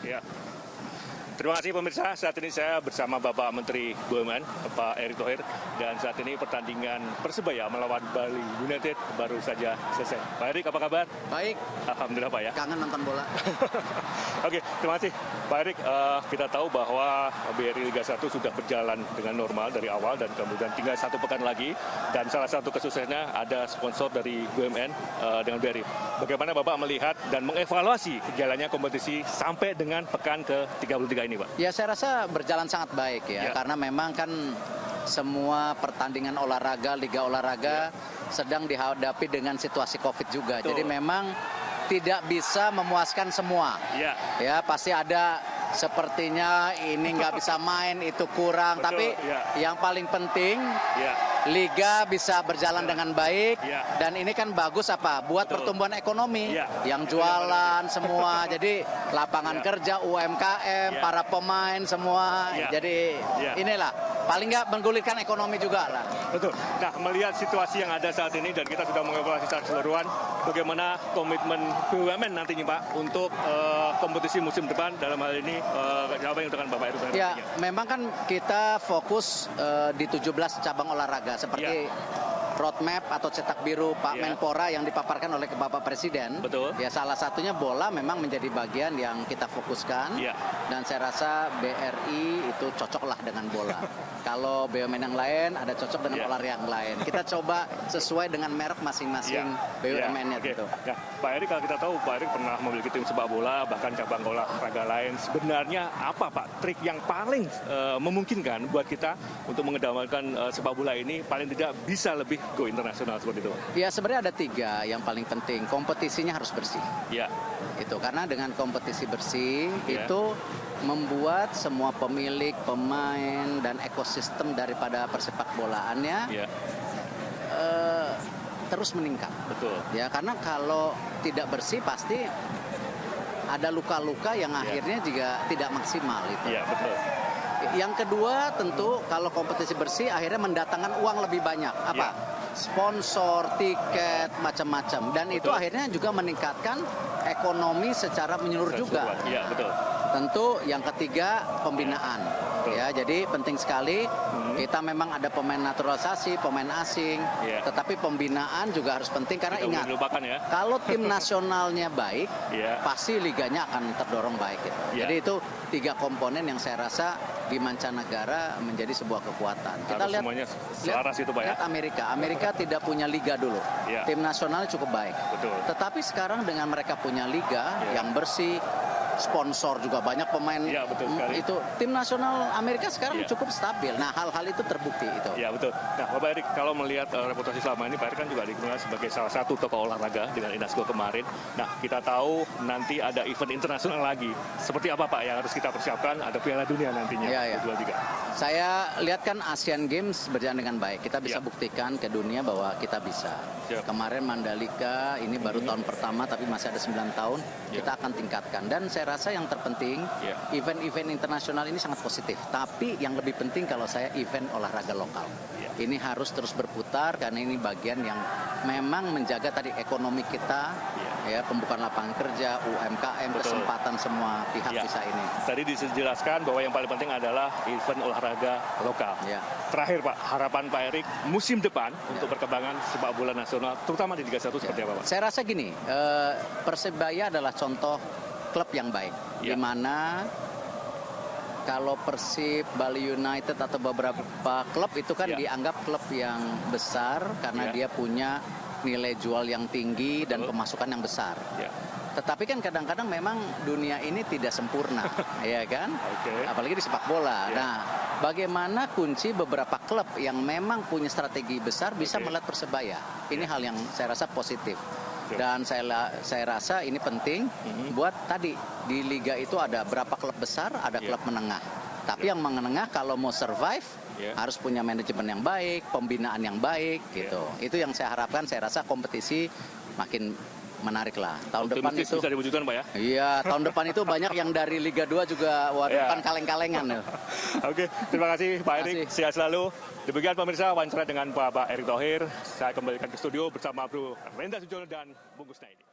Ya. Terima kasih pemirsa, saat ini saya bersama Bapak Menteri BUMN, Pak Erick Thohir, dan saat ini pertandingan Persebaya melawan Bali United baru saja selesai. Pak Erick, apa kabar? Baik. Alhamdulillah Pak ya. Kangen nonton bola. Oke, terima kasih Pak Erick. Kita tahu bahwa BRI Liga 1 sudah berjalan dengan normal dari awal dan kemudian tinggal 1 pekan lagi. Dan salah satu kesuksesannya ada sponsor dari BUMN dengan BRI. Bagaimana Bapak melihat dan mengevaluasi jalannya kompetisi sampai dengan pekan ke-33 ini, Pak? Ya, saya rasa berjalan sangat baik ya. Karena memang kan semua pertandingan olahraga, liga olahraga sedang dihadapi dengan situasi COVID juga. Betul. Jadi memang tidak bisa memuaskan semua. Ya, pasti ada sepertinya ini nggak bisa main, itu kurang. Betul, tapi yang paling penting liga bisa berjalan dengan baik. Dan ini kan bagus apa? Buat pertumbuhan ekonomi. Yang jualan semua. Jadi lapangan kerja, UMKM, para pemain semua. Jadi inilah paling nggak menggulirkan ekonomi juga lah. Betul. Nah, melihat situasi yang ada saat ini dan kita sudah mengevaluasi secara keseluruhan, bagaimana komitmen BUMN nantinya Pak untuk kompetisi musim depan dalam hal ini apa yang dengan Bapak Erick? Ya, memang kan kita fokus di 17 cabang olahraga seperti roadmap atau cetak biru Pak Menpora yang dipaparkan oleh Bapak Presiden. Betul. Ya, salah satunya bola memang menjadi bagian yang kita fokuskan. Dan saya rasa BRI itu cocoklah dengan bola. Kalau BUMN yang lain ada cocok dengan olahraga yang lain. Kita coba sesuai dengan merek masing-masing BUMN-nya gitu. Ya, Pak Erick, kalau kita tahu Pak Erick pernah memiliki tim sepak bola, bahkan cabang olahraga lain. Sebenarnya apa Pak trik yang paling memungkinkan buat kita untuk mengedepankan sepak bola ini paling tidak bisa lebih go internasional seperti itu? Ya, sebenarnya ada 3 yang paling penting. Kompetisinya harus bersih. Itu karena dengan kompetisi bersih itu membuat semua pemilik, pemain dan ekosistem daripada persepak bolaannya terus meningkat. Betul. Ya, karena kalau tidak bersih pasti ada luka-luka yang akhirnya juga tidak maksimal itu. Iya, betul. Yang kedua tentu kalau kompetisi bersih akhirnya mendatangkan uang lebih banyak. Apa? Sponsor, tiket, macam-macam. Dan itu akhirnya juga meningkatkan ekonomi secara menyeluruh juga. Iya, betul. Tentu yang ketiga pembinaan. Ya, jadi penting sekali kita memang ada pemain naturalisasi, pemain asing, tetapi pembinaan juga harus penting karena ingat, kalau tim nasionalnya baik, pasti liganya akan terdorong baik. Gitu. Jadi itu 3 komponen yang saya rasa di mancanegara menjadi sebuah kekuatan. Kita lihat semuanya selaras itu Pak ya. Lihat Amerika tidak punya liga dulu. Tim nasionalnya cukup baik. Betul. Tetapi sekarang dengan mereka punya liga yang bersih, sponsor juga banyak pemain. Itu tim nasional Amerika sekarang cukup stabil. Nah, hal-hal itu terbukti itu. Ya, betul. Nah, Bapak Erick, kalau melihat reputasi selama ini, Pak Erick kan juga dikenal sebagai salah satu tokoh olahraga dengan Inasgo kemarin. Nah, kita tahu nanti ada event internasional lagi. Seperti apa Pak yang harus kita persiapkan? Ada Piala Dunia nantinya. Saya lihat kan Asian Games berjalan dengan baik. Kita bisa buktikan ke dunia bahwa kita bisa. Kemarin Mandalika ini baru tahun pertama tapi masih ada 9 tahun. Kita akan tingkatkan. Dan saya rasa yang terpenting event-event internasional ini sangat positif. Tapi yang lebih penting kalau saya event olahraga lokal. Ini harus terus berputar karena ini bagian yang memang menjaga tadi ekonomi kita, pembukaan lapangan kerja, UMKM, kesempatan semua pihak bisa ini. Tadi dijelaskan bahwa yang paling penting adalah event olahraga lokal. Terakhir Pak, harapan Pak Erick musim depan untuk perkembangan sepak bola nasional, terutama di Liga 1 seperti apa Pak? Saya rasa gini, Persebaya adalah contoh klub yang baik, di mana kalau Persib, Bali United atau beberapa klub itu kan dianggap klub yang besar karena dia punya nilai jual yang tinggi dan pemasukan yang besar. Tetapi kan kadang-kadang memang dunia ini tidak sempurna, ya kan? Apalagi di sepak bola. Nah, bagaimana kunci beberapa klub yang memang punya strategi besar bisa melihat Persebaya? Ini hal yang saya rasa positif. Dan saya rasa ini penting buat tadi di liga itu ada berapa klub besar, ada klub menengah. Tapi yang menengah kalau mau survive harus punya manajemen yang baik, pembinaan yang baik gitu. Itu yang saya harapkan. Saya rasa kompetisi makin menarik lah. Tahun depan itu bisa diwujudkan Pak ya? Iya, tahun depan itu banyak yang dari Liga 2 juga depan kaleng-kalengan. Oke, terima kasih Pak Erick. Sehat selalu. Demikian pemirsa wawancara dengan Pak Erick Thohir. Saya kembalikan ke studio bersama Bro Renda Sujono dan Bungkus Naidi.